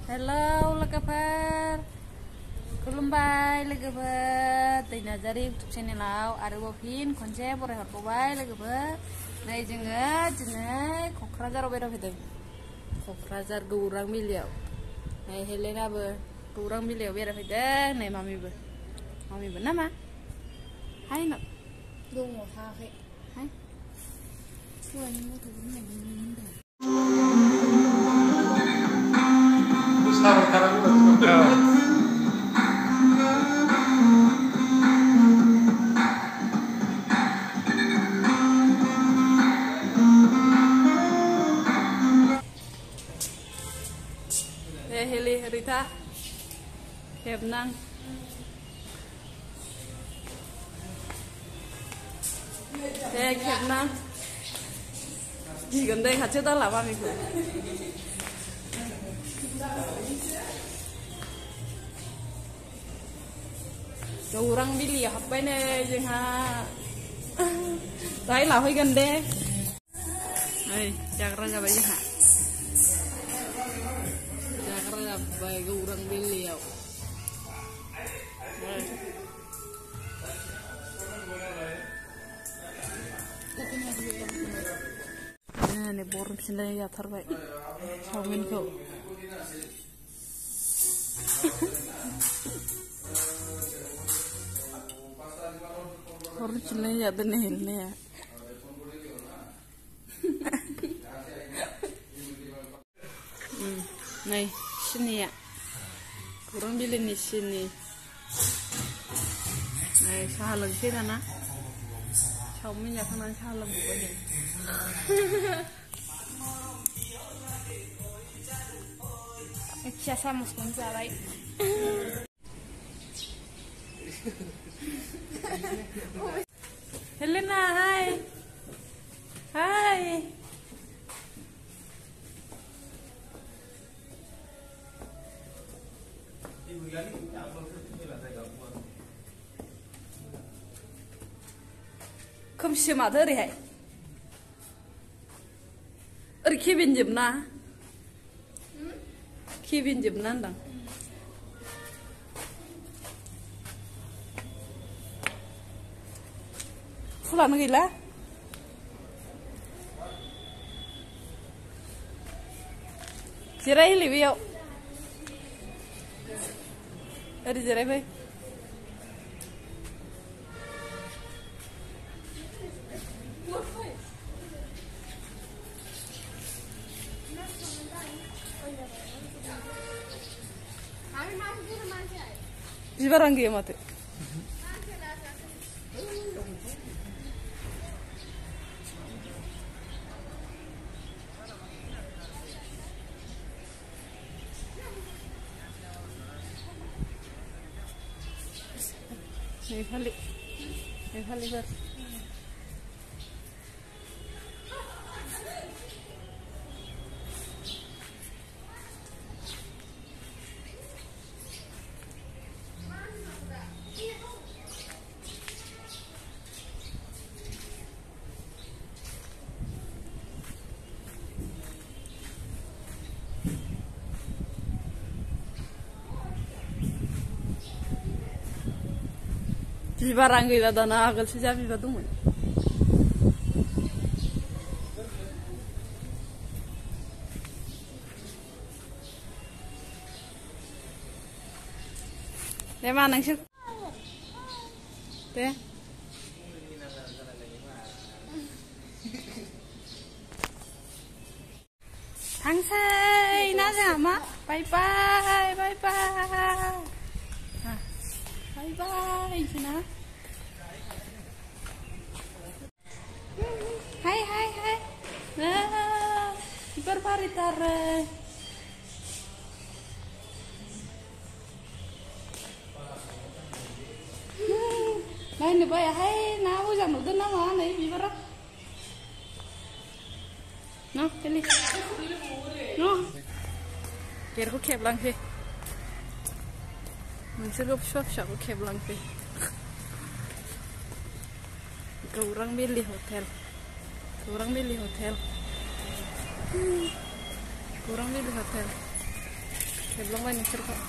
Hello लोगोफोर खुलुमबाय लोगोफोर दैनाजारि इउटुब चेनेलाव आरोबाव फिन खनसे बरायहरबावबाय लोगोफोर नै जोङो दिनै क'क्राझाराव बेरायफैदों क'क्राझार गौरां बिलोआव नै हेलेनाबो गौरां बिलोआव बेरायफैदों नै मामिबो नामा हाय ना दङ थाङाखै हाय दहायनि मथ'खौ होननाय Heli Rita Kebnang Kebnang gì gần đây hạt trước đó là ba mình Gurang bili apa ini jangan Đấy là hơi gần đây Đây jangan apa aja ha Jangan apa gurang bili ya Ini borum sini ya terbaik Saumin kau Borum sini ya denil nih ya Nih sini ya Kurang beli nih sini Nih sahalang sih nana Saumin ya kanan sahalang bukannya Сейчас сам спонсорай. Helena, hai. Hai. Không xem mà thế đi hả? Ở khi bên dùm na. Khi bên dùm na đằng. Sao làm cái gì lá? Jirai liviu. Ada jirai bay. Jibarang dia mati. Ini kali ber. Barang kita dana agak sejam juga tuh mun. Mana nang sih? Teh. Tangsai, nasi ama. Bye bye, bye bye. Bye bye, Cina. Hai. Nah, hiperparitar. Này nè bây hay nào bây giờ nó tên nó mà này bị bắt nó cái gì nó kira aku kẹp lăng phi mình sẽ gặp shop aku kẹp lăng phi Gurang Bili Hotel Gurang Bili Hotel Sebelum main ngisir kok.